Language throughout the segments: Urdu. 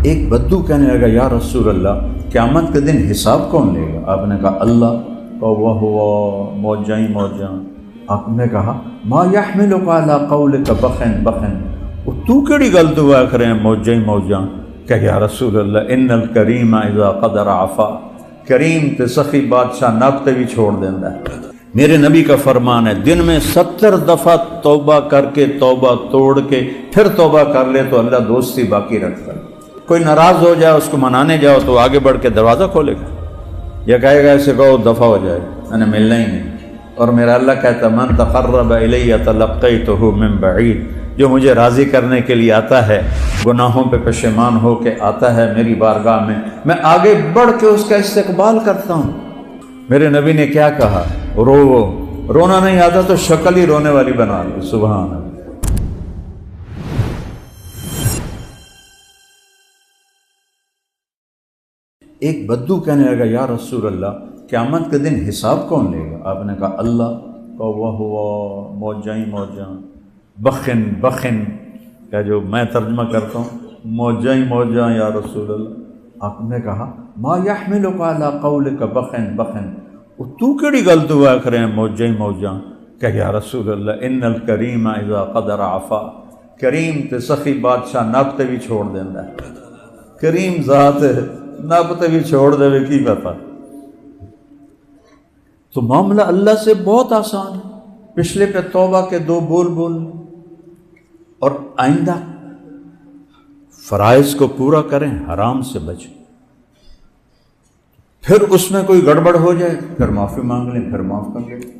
ایک بدو کہنے لگا یا رسول اللہ قیامت کے دن حساب کون لے گا؟ آپ نے کہا اللہ، واہ واہ، موجاں ہی موجاں۔ آپ نے کہا ما یحملک علی قولک بخن بخن، تو کیڑی گل تو کرے موجاں ہی موجاں؟ کہ یا رسول اللہ ان الکریم اذا قدر عفا، کریم تے سخی بادشاہ نب تے بھی چھوڑ دیندا ہے۔ میرے نبی کا فرمان ہے دن میں 70 دفعہ توبہ کر کے توبہ توڑ کے پھر توبہ کر لے تو اللہ دوستی باقی رکھتا ہے۔ کوئی ناراض ہو جائے اس کو منانے جاؤ تو آگے بڑھ کے دروازہ کھولے گا یا کہے گا ایسے کہو دفع ہو جائے، میں نے ملنا ہی نہیں۔ اور میرا اللہ کہتا ہے من تقرب الی تلقیتہ من بعید، جو مجھے راضی کرنے کے لیے آتا ہے، گناہوں پہ پشیمان ہو کے آتا ہے میری بارگاہ میں آگے بڑھ کے اس کا استقبال کرتا ہوں۔ میرے نبی نے کیا کہا؟ رونا نہیں آتا تو شکل ہی رونے والی بنا لی۔ سبحان اللہ۔ ایک بدو کہنے لگا یا رسول اللہ قیامت کے دن حساب کون لے گا؟ آپ نے کہا اللہ، واہ واہ، موجاں ہی موجاں، بخن بخن کا جو میں ترجمہ کرتا ہوں موجاں ہی موجاں یا رسول اللہ۔ آپ نے کہا ما یحملک علی قولک بخن بخن، تو کیڑی گل تو کرے موجاں ہی موجاں؟ کہ یا رسول اللہ ان الکریم اذا قدر عفا، کریم تے سخی بادشاہ نب تے بھی چھوڑ دیندا ہے۔ کریم ذات نب تے بھی چھوڑ دے کی پتا۔ تو معاملہ اللہ سے بہت آسان ہے، پچھلے پہ توبہ کے 2 بول اور آئندہ فرائض کو پورا کریں، حرام سے بچیں، پھر اس میں کوئی گڑبڑ ہو جائے پھر معافی مانگ لیں، پھر معاف کر لیں۔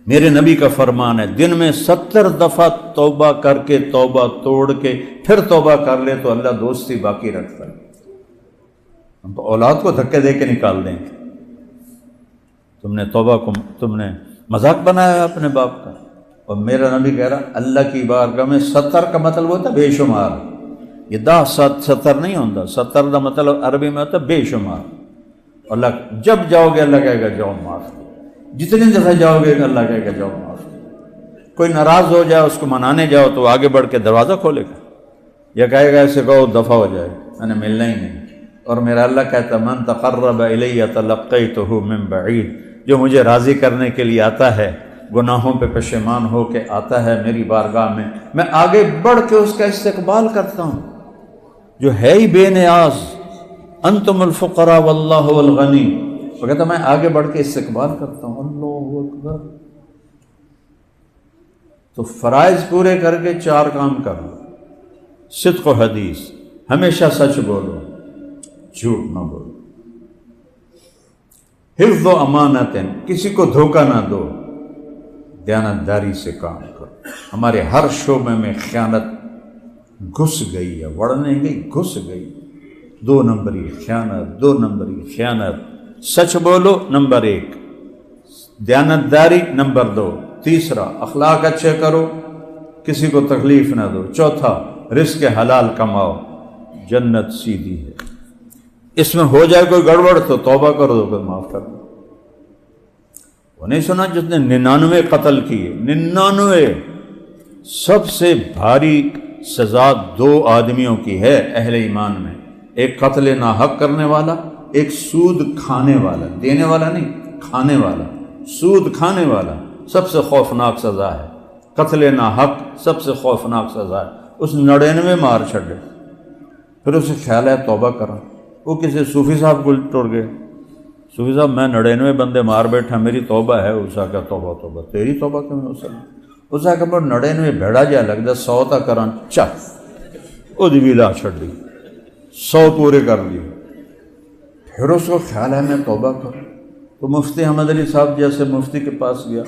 میرے نبی کا فرمان ہے دن میں 70 دفعہ توبہ کر کے توبہ توڑ کے پھر توبہ کر لے تو اللہ دوستی باقی رکھتا ہے۔ ہم تو اولاد کو دھکے دے کے نکال دیں گے، تم نے توبہ کو تم نے مذاق بنایا اپنے باپ کا۔ اور میرا نبی کہہ رہا اللہ کی بارگاہ میں 70 کا مطلب ہوتا ہے بے شمار، یہ 10 70 نہیں ہوتا، 70 کا مطلب عربی میں ہوتا ہے بے شمار۔ اللہ جب جاؤ گے اللہ کہے گا جاؤ معاف، جتنی دفعہ جاؤ گے اللہ کہے گا جاؤ معاف۔ کوئی ناراض ہو جائے اس کو منانے جاؤ تو آگے بڑھ کے دروازہ کھولے گا یا کہے گا ایسے کہو دفع ہو جائے، میں نے ملنا ہی نہیں۔ اور میرا اللہ کہتا ہے من تقرب الی تلقیتہ من بعید، جو مجھے راضی کرنے کے لیے آتا ہے، گناہوں پہ پشیمان ہو کے آتا ہے میری بارگاہ میں آگے بڑھ کے اس کا استقبال کرتا ہوں، جو ہے ہی بے نیاز، انتم الفقراء واللہ هو الغنی، وہ کہتا میں آگے بڑھ کے استقبال کرتا ہوں۔ اللہ اکبر۔ تو فرائض پورے کر کے 4 کام کر لو، صدق و حدیث، ہمیشہ سچ بولو، جھوٹ نہ بولو، حفظ و امانت، کسی کو دھوکہ نہ دو، دیانتداری سے کام کرو۔ ہمارے ہر شعبے میں خیانت گھس گئی ہے، وڑنے گئی، گھس گئی۔ 2 نمبری خیانت، 2 نمبری خیانت، سچ بولو نمبر 1، دیانتداری نمبر 2، تیسرا اخلاق اچھے کرو، کسی کو تکلیف نہ دو، چوتھا رزق حلال کماؤ، جنت سیدھی ہے۔ اس میں ہو جائے کوئی گڑبڑ تو توبہ کرو تو پھر معاف کر دو۔ وہ نہیں سنا جس نے 99 قتل کیے، 99، سب سے بھاری سزا 2 آدمیوں کی ہے اہل ایمان میں، ایک قتل ناحق کرنے والا، ایک سود کھانے والا، دینے والا نہیں، کھانے والا، سود کھانے والا سب سے خوفناک سزا ہے، قتل ناحق سب سے خوفناک سزا ہے۔ اس 99 مار چھڑے، پھر اسے خیال ہے توبہ کرا، وہ کسی صوفی صاحب کو ٹر گئے، صوفی صاحب میں 99 بندے مار بیٹھا، میری توبہ ہے۔ اسا کہ توبہ توبہ تیری توبہ کیوں ہو سکتی؟ اسا کہ 99 بھیڑا جا لگتا 100 تا کران چل وہ بھی لا چھڑ دی، 100 پورے کر لیے، پھر اس کو خیال ہے میں توبہ کروں۔ تو مفتی احمد علی صاحب جیسے مفتی کے پاس گیا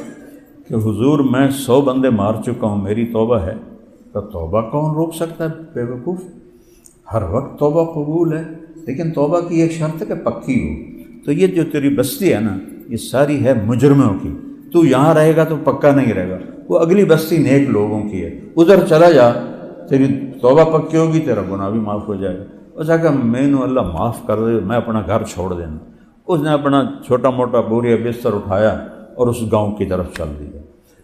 کہ حضور میں 100 بندے مار چکا ہوں، میری توبہ ہے۔ تو توبہ کون روک سکتا ہے بے وقوف؟ ہر وقت توبہ قبول ہے، لیکن توبہ کی ایک شرط ہے کہ پکی ہو۔ تو یہ جو تیری بستی ہے نا، یہ ساری ہے مجرموں کی، تو یہاں رہے گا تو پکا نہیں رہے گا، وہ اگلی بستی نیک لوگوں کی ہے، ادھر چلا جا، تیری توبہ پکی ہوگی، تیرا گناہ بھی معاف ہو جائے گا۔ اس نے کہا میں نے اللہ معاف کر دے، میں اپنا گھر چھوڑ دینا۔ اس نے اپنا چھوٹا موٹا بوریا بستر اٹھایا اور اس گاؤں کی طرف چل دیا۔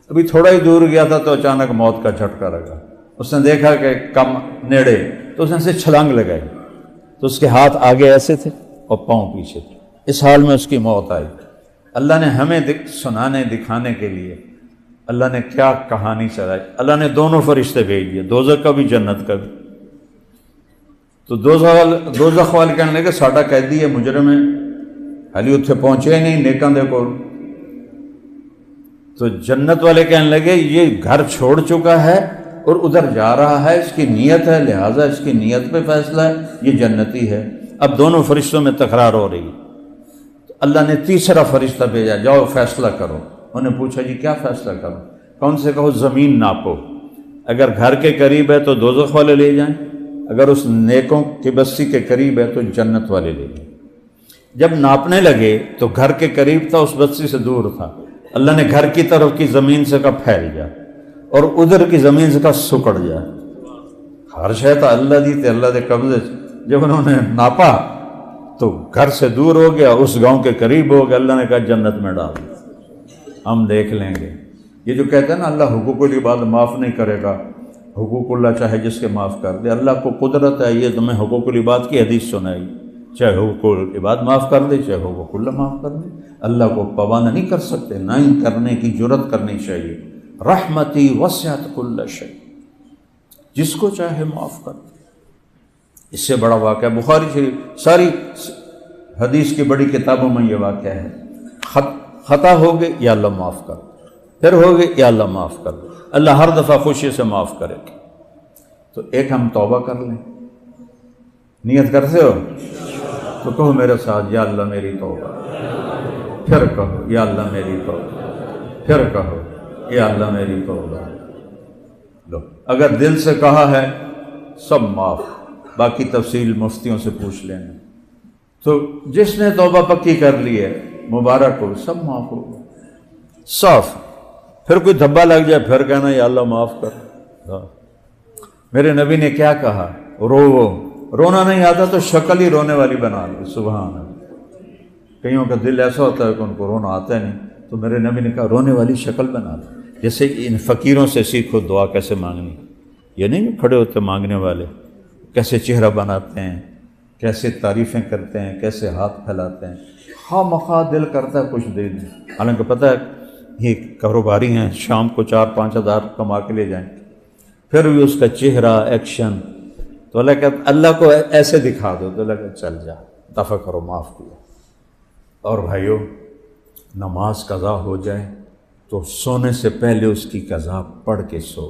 ابھی تھوڑا ہی دور گیا تھا تو اچانک موت کا جھٹکا لگا۔ اس نے دیکھا کہ کم نیڑے تو اس نے سے چھلانگ لگائی تو اس کے ہاتھ آگے ایسے تھے اور پاؤں پیچھے تھے، اس حال میں اس کی موت آئی۔ اللہ نے ہمیں سنانے دکھانے کے لیے اللہ نے کیا کہانی چلائی، اللہ نے دونوں فرشتے بھیج دیے، دوزخ کا بھی جنت کا بھی۔ تو دوزخ والے کہنے لگے ساڈا قیدی ہے، مجرم ہے، حالی اتنے پہنچے ہی نہیں نیکاں دے کول۔ تو جنت والے کہنے لگے یہ گھر چھوڑ چکا ہے اور ادھر جا رہا ہے، اس کی نیت ہے، لہٰذا اس کی نیت پہ فیصلہ ہے، یہ جنتی ہے۔ اب دونوں فرشتوں میں تکرار ہو رہی، تو اللہ نے تیسرا فرشتہ بھیجا، جاؤ فیصلہ کرو۔ انہوں نے پوچھا جی کیا فیصلہ کرو؟ کون سے کہو زمین ناپو، اگر گھر کے قریب ہے تو دوزخ والے لے جائیں، اگر اس نیکوں کی بستی کے قریب ہے تو جنت والے لے جائیں۔ جب ناپنے لگے تو گھر کے قریب تھا، اس بستی سے دور تھا، اللہ نے گھر کی طرف کی زمین سے کہا پھیل جا، اور ادھر کی زمین سے کہا سکڑ جا۔ ہر شے تو اللہ دی تے اللہ دے قبضے۔ جب انہوں نے ناپا تو گھر سے دور ہو گیا، اس گاؤں کے قریب ہو گیا، اللہ نے کہا جنت میں ڈال دو، ہم دیکھ لیں گے۔ یہ جو کہتے ہیں نا اللہ حقوق العباد معاف نہیں کرے گا، حقوق اللہ چاہے جس کے معاف کر دے، اللہ کو قدرت ہے یہ تمہیں حقوق العباد کی حدیث سنائی، چاہے حقوق العباد معاف کر دے چاہے حقوق اللہ معاف کر دے، اللہ کو پابند نہیں کر سکتے، نہ ہی کرنے کی جرت کرنی چاہیے۔ رحمتی وسعت کل شیء، جس کو چاہے معاف کر دے۔ اس سے بڑا واقعہ بخاری شریف ساری حدیث کی بڑی کتابوں میں یہ واقعہ ہے، خطا ہوگے یا اللہ معاف کر دے، پھر ہوگے یا اللہ معاف کر دے، اللہ ہر دفعہ خوشی سے معاف کرے گا۔ تو ایک ہم توبہ کر لیں، نیت کرتے ہو تو کہو میرے ساتھ یا اللہ میری توبہ، پھر کہو یا اللہ میری توبہ، پھر کہو یا اللہ میری توبہ۔ لو اگر دل سے کہا ہے سب معاف، باقی تفصیل مفتیوں سے پوچھ لینا۔ تو جس نے توبہ پکی کر لی ہے مبارک ہو، سب معاف ہو صاف۔ پھر کوئی دھبا لگ جائے پھر کہنا یا اللہ معاف کر۔ میرے نبی نے کیا کہا، رو، رونا نہیں آتا تو شکل ہی رونے والی بنا لو، سبحان اللہ۔ کئیوں کا دل ایسا ہوتا ہے کہ ان کو رونا آتا ہے نہیں، تو میرے نبی نے کہا رونے والی شکل بنا لو۔ جیسے ان فقیروں سے سیکھو دعا کیسے مانگنی، یہ نہیں کھڑے ہوتے مانگنے والے، کیسے چہرہ بناتے ہیں، کیسے تعریفیں کرتے ہیں، کیسے ہاتھ پھیلاتے ہیں، خواہ مخواہ دل کرتا ہے کچھ دے دیں، حالانکہ پتہ ہے یہ کاروباری ہیں، شام کو 4-5 ہزار کما کے لے جائیں، پھر بھی اس کا چہرہ ایکشن، تو اللہ کہتا اللہ کو ایسے دکھا دو تو اللہ کہتا چل جا، دفع کرو، معاف کیا۔ اور بھائیو نماز قضا ہو جائے تو سونے سے پہلے اس کی قضا پڑھ کے سو۔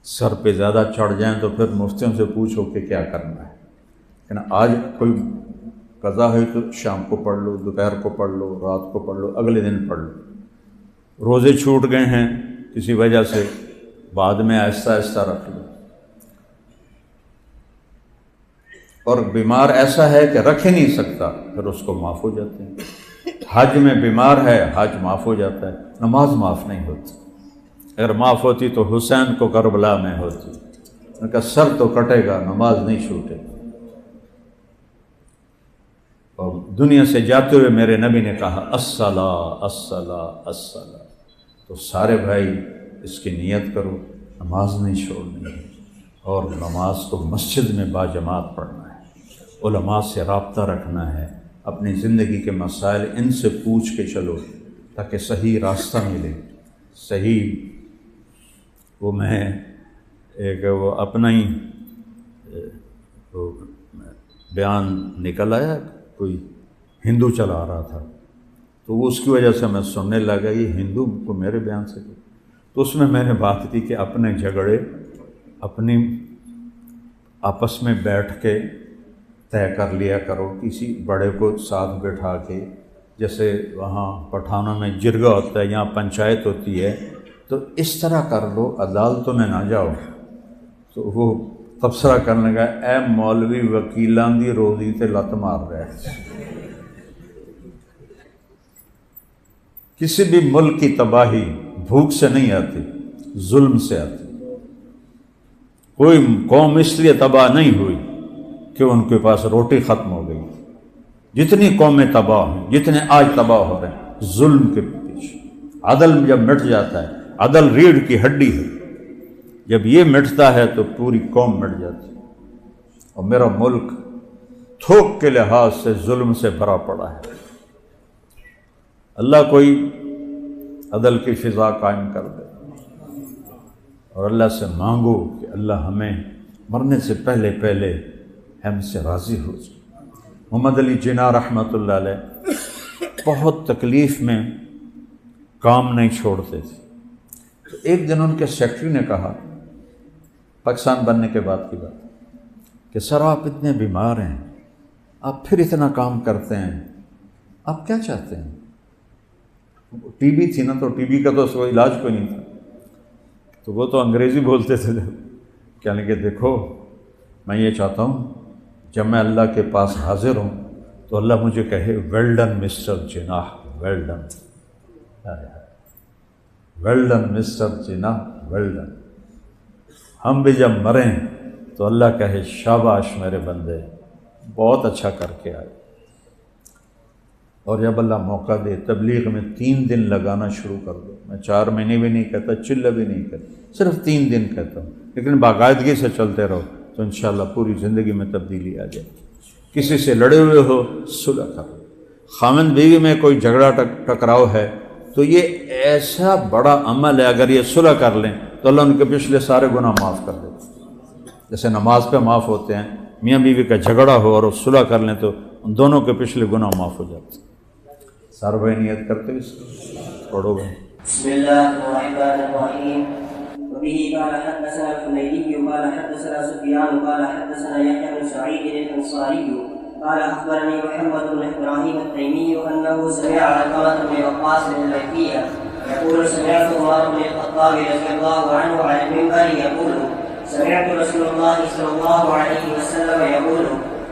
سر پہ زیادہ چڑھ جائیں تو پھر مفتیوں سے پوچھو کہ کیا کرنا ہے، لیکن آج کوئی قضا ہے تو شام کو پڑھ لو، دوپہر کو پڑھ لو، رات کو پڑھ لو، اگلے دن پڑھ لو۔ روزے چھوٹ گئے ہیں کسی وجہ سے، بعد میں آہستہ آہستہ رکھ لو۔ اور بیمار ایسا ہے کہ رکھ ہی نہیں سکتا، پھر اس کو معاف ہو جاتے ہیں۔ حج میں بیمار ہے، حج معاف ہو جاتا ہے، نماز معاف نہیں ہوتی۔ اگر معاف ہوتی تو حسین کو کربلا میں ہوتی، ان کا سر تو کٹے گا، نماز نہیں چھوٹے گی۔ اور دنیا سے جاتے ہوئے میرے نبی نے کہا الصلاۃ الصلاۃ الصلاۃ، تو سارے بھائی اس کی نیت کرو، نماز نہیں چھوڑنی ہے، اور نماز کو مسجد میں باجماعت پڑھنا ہے، علماء سے رابطہ رکھنا ہے، اپنی زندگی کے مسائل ان سے پوچھ کے چلو تاکہ صحیح راستہ ملے، صحیح۔ وہ میں ایک وہ اپنا ہی بیان نکل آیا، کوئی ہندو چلا رہا تھا تو وہ اس کی وجہ سے میں سننے لگا یہ ہندو کو میرے بیان سے، تو اس میں نے بات کی کہ اپنے جھگڑے اپنی آپس میں بیٹھ کے طے کر لیا کرو، کسی بڑے کو ساتھ بٹھا کے، جیسے وہاں پٹھانوں میں جرگا ہوتا ہے، یہاں پنچایت ہوتی ہے، تو اس طرح کر لو، عدالتوں میں نہ جاؤ۔ تو وہ تبصرہ کرنے لگا اے مولوی وکیلاں دی روزی تے لت مار رہا ہے۔ کسی بھی ملک کی تباہی بھوک سے نہیں آتی، ظلم سے آتی۔ کوئی قوم اس لیے تباہ نہیں ہوئی کہ ان کے پاس روٹی ختم ہو گئی۔ جتنی قومیں تباہ ہیں، جتنے آج تباہ ہو رہے ہیں، ظلم کے پیچھے۔ عدل جب مٹ جاتا ہے، عدل ریڑھ کی ہڈی ہے، جب یہ مٹتا ہے تو پوری قوم مٹ جاتی ہے۔ اور میرا ملک تھوک کے لحاظ سے ظلم سے بھرا پڑا ہے۔ اللہ کوئی عدل کی فضا قائم کر دے، اور اللہ سے مانگو کہ اللہ ہمیں مرنے سے پہلے پہلے ہم سے راضی ہو جائے۔ محمد علی جناح رحمۃ اللہ علیہ بہت تکلیف میں کام نہیں چھوڑتے تھے، تو ایک دن ان کے سیکرٹری نے کہا، پاکستان بننے کے بعد کی بات، کہ سر آپ اتنے بیمار ہیں، آپ پھر اتنا کام کرتے ہیں، آپ کیا چاہتے ہیں؟ ٹی بی تھی نا، تو ٹی بی کا تو کوئی علاج کوئی نہیں تھا، تو وہ تو انگریزی بولتے تھے، کہنے کہ دیکھو میں یہ چاہتا ہوں جب میں اللہ کے پاس حاضر ہوں تو اللہ مجھے کہے well done mister Jinnah, well done, well done mister Jinnah, well done. ہم بھی جب مریں تو اللہ کہے شاباش میرے بندے، بہت اچھا کر کے آئے۔ اور جب اللہ موقع دے تبلیغ میں 3 دن لگانا شروع کر دو، میں 4 مہینے بھی نہیں کہتا، چلہ بھی نہیں کہتا، صرف 3 دن کہتا ہوں، لیکن باقاعدگی سے چلتے رہو تو انشاءاللہ پوری زندگی میں تبدیلی آ جائے۔ کسی سے لڑے ہوئے ہو صلح کرو، خاوند بیوی میں کوئی جھگڑا ٹکراؤ ہے تو یہ ایسا بڑا عمل ہے، اگر یہ صلح کر لیں تو اللہ ان کے پچھلے سارے گناہ معاف کر دیتے، جیسے نماز پہ معاف ہوتے ہیں۔ میاں بیوی کا جھگڑا ہو اور وہ صلح کر لیں تو ان دونوں کے پچھلے گناہ معاف ہو جاتے ہیں۔ سارے بھائی نیت کرتے ہوئے پڑھو بھائی۔ بسم اللہ الرحمن الرحیم۔ وبه قال حدثنا الحميدي قال حدثنا سفيان قال حدثنا يحيى بن سعيد الانصاري قال اخبرني محمد بن ابراهيم التيمي انه سمع علقمة بن وقاص الليثي يقول سمعت عمر بن الخطاب رضي الله عنه على المنبر يقول سمعت رسول الله صلى الله عليه وسلم يقول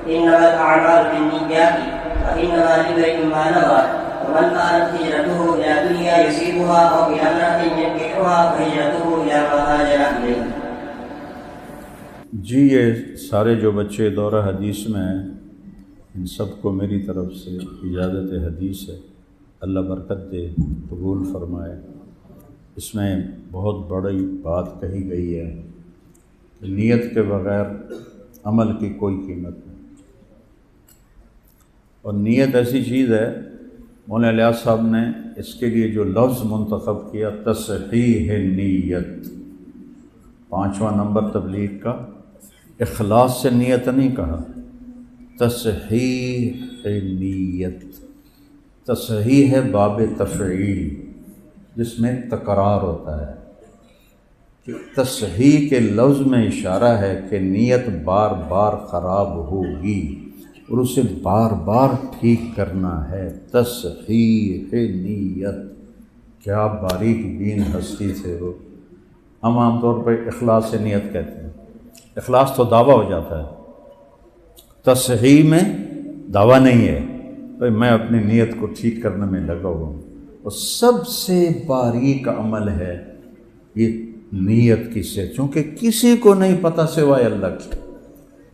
انما الاعمال بالنيات وانما لامرئ ما نوى ومن كانت هجرته الى دنيا يصيبها او الى امرأة ينكحها فهجرته الى ما هاجر اليه۔ جی یہ سارے جو بچے دورہ حدیث میں ہیں ان سب کو میری طرف سے اجازت حدیث ہے، اللہ برکت دے، قبول فرمائے۔ اس میں بہت بڑی بات کہی گئی ہے کہ نیت کے بغیر عمل کی کوئی قیمت نہیں، اور نیت ایسی چیز ہے، مولانا الیاس صاحب نے اس کے لیے جو لفظ منتخب کیا تصحیح نیت، 5واں نمبر تبلیغ کا، اخلاص سے نیت نہیں کہا، تصحیح نیت۔ تصحیح ہے باب تفعیل جس میں تکرار ہوتا ہے، کہ تصحیح کے لفظ میں اشارہ ہے کہ نیت بار بار خراب ہوگی اور اسے بار بار ٹھیک کرنا ہے۔ تصحیح نیت، کیا باریک بین ہستی سے ہو۔ ہم عام طور پہ اخلاص سے نیت کہتے ہیں، اخلاص تو دعویٰ ہو جاتا ہے، تصحیح میں دعویٰ نہیں ہے، بھائی میں اپنی نیت کو ٹھیک کرنے میں لگا ہوا ہوں۔ اور سب سے باریک عمل ہے یہ نیت کی سے، چونکہ کسی کو نہیں پتہ سوائے اللہ کی۔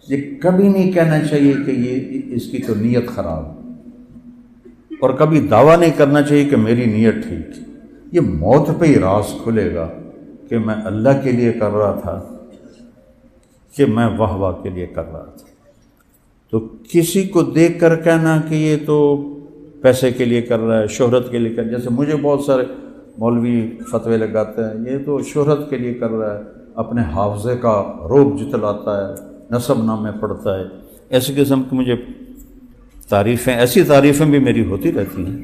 یہ کبھی نہیں کہنا چاہیے کہ یہ اس کی تو نیت خراب، اور کبھی دعویٰ نہیں کرنا چاہیے کہ میری نیت ٹھیک ہے۔ یہ موت پہ ہی راز کھلے گا کہ میں اللہ کے لیے کر رہا تھا کہ میں واہ واہ کے لیے کر رہا تھا۔ تو کسی کو دیکھ کر کہنا کہ یہ تو پیسے کے لیے کر رہا ہے، شہرت کے لیے کر، جیسے مجھے بہت سارے مولوی فتوے لگاتے ہیں یہ تو شہرت کے لیے کر رہا ہے، اپنے حافظے کا روب جتلاتا ہے، نسب نامے پڑھتا ہے، ایسی قسم کی مجھے تعریفیں، ایسی تعریفیں بھی میری ہوتی رہتی ہیں۔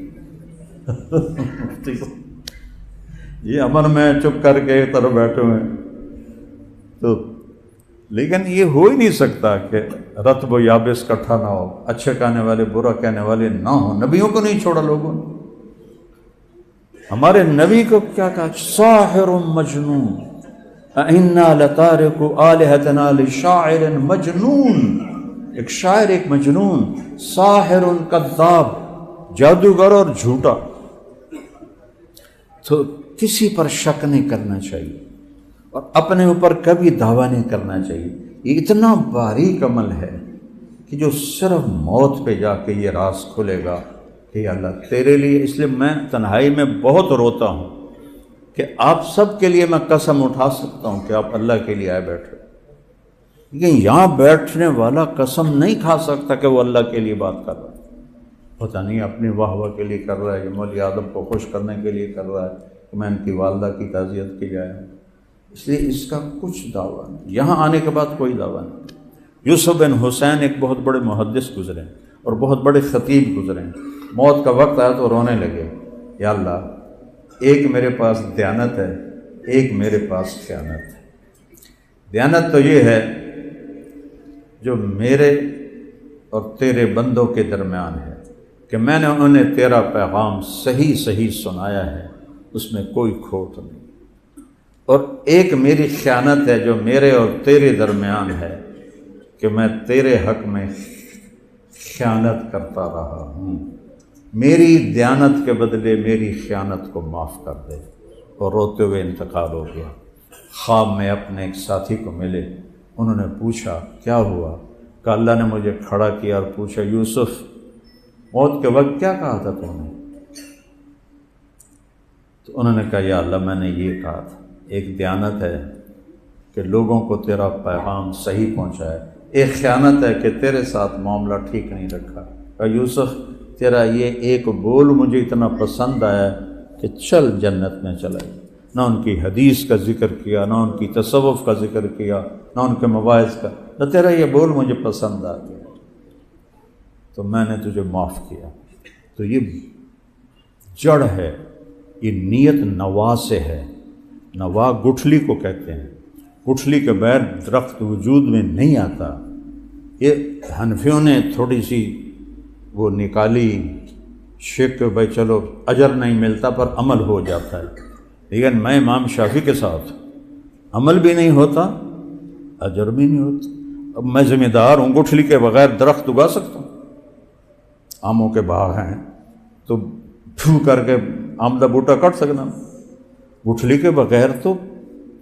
یہ امن میں چپ کر کے ایک طرف بیٹھے ہوئے ہیں، تو لیکن یہ ہو ہی نہیں سکتا کہ رطب و یابس کٹھا نہ ہو، اچھے کہنے والے برا کہنے والے نہ ہوں۔ نبیوں کو نہیں چھوڑا لوگوں نے، ہمارے نبی کو کیا کہا؟ ساحر مجنون، اِنَّا لَتَارِكُ آلِهَتَنَا لِشَاعِرٍ مجنون، ایک شاعر، ایک مجنون، ساحر کذاب، جادوگر اور جھوٹا۔ تو کسی پر شک نہیں کرنا چاہیے اور اپنے اوپر کبھی دعویٰ نہیں کرنا چاہیے۔ یہ اتنا باریک عمل ہے کہ جو صرف موت پہ جا کے یہ راز کھلے گا کہ اللہ تیرے لیے۔ اس لیے میں تنہائی میں بہت روتا ہوں کہ آپ سب کے لیے میں قسم اٹھا سکتا ہوں کہ آپ اللہ کے لیے آئے بیٹھے، لیکن یہاں بیٹھنے والا قسم نہیں کھا سکتا کہ وہ اللہ کے لیے بات کر رہا ہے، پتہ نہیں اپنی واہ واہ کے لیے کر رہا ہے، یہ مولوی آدم کو خوش کرنے کے لیے کر رہا ہے کہ میں ان کی والدہ کی تعزیت کی جائے، اس لیے اس کا کچھ دعویٰ نہیں۔ یہاں آنے کے بعد کوئی دعویٰ نہیں۔ یوسف بن حسین ایک بہت بڑے محدث گزرے اور بہت بڑے خطیب گزرے، موت کا وقت آیا تو رونے لگے، یا اللہ ایک میرے پاس دیانت ہے، ایک میرے پاس خیانت ہے۔ دیانت تو یہ ہے جو میرے اور تیرے بندوں کے درمیان ہے کہ میں نے انہیں تیرا پیغام صحیح صحیح سنایا ہے، اس میں کوئی کھوٹ نہیں، اور ایک میری خیانت ہے جو میرے اور تیرے درمیان ہے کہ میں تیرے حق میں خیانت کرتا رہا ہوں، میری دیانت کے بدلے میری خیانت کو معاف کر دے۔ اور روتے ہوئے انتقال ہو گیا۔ خواب میں اپنے ایک ساتھی کو ملے، انہوں نے پوچھا کیا ہوا؟ کہ اللہ نے مجھے کھڑا کیا اور پوچھا یوسف موت کے وقت کیا کہا تھا تم نے؟ تو انہوں نے کہا یا اللہ میں نے یہ کہا تھا، ایک دیانت ہے کہ لوگوں کو تیرا پیغام صحیح پہنچائے، ایک خیانت ہے کہ تیرے ساتھ معاملہ ٹھیک نہیں رکھا۔ کہا یوسف تیرا یہ ایک بول مجھے اتنا پسند آیا کہ چل جنت میں چلا گیا۔ نہ ان کی حدیث کا ذکر کیا، نہ ان کی تصوف کا ذکر کیا، نہ ان کے مواعظ کا، نہ تیرا یہ بول مجھے پسند آ گیا تو میں نے تجھے معاف کیا۔ تو یہ جڑ ہے، یہ نیت نوا سے ہے۔ نوا گٹھلی کو کہتے ہیں، گٹھلی کے بغیر درخت وجود میں نہیں آتا۔ یہ حنفیوں نے تھوڑی سی وہ نکالی شک کہ بھائی چلو اجر نہیں ملتا پر عمل ہو جاتا ہے، لیکن میں امام شافعی کے ساتھ عمل بھی نہیں ہوتا اجر بھی نہیں ہوتا۔ اب میں ذمہ دار ہوں، گٹھلی کے بغیر درخت اگا سکتا ہوں؟ آموں کے باغ ہیں تو پھو کر کے آم کا بوٹا کٹ سکنا، گٹھلی کے بغیر تو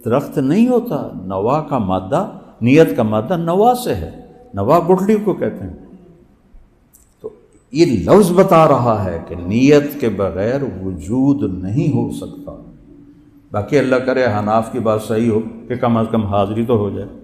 درخت نہیں ہوتا۔ نوا کا مادہ، نیت کا مادہ نوا سے ہے، نوا گٹھلی کو کہتے ہیں۔ تو یہ لفظ بتا رہا ہے کہ نیت کے بغیر وجود نہیں ہو سکتا۔ باقی اللہ کرے حناف کی بات صحیح ہو کہ کم از کم حاضری تو ہو جائے۔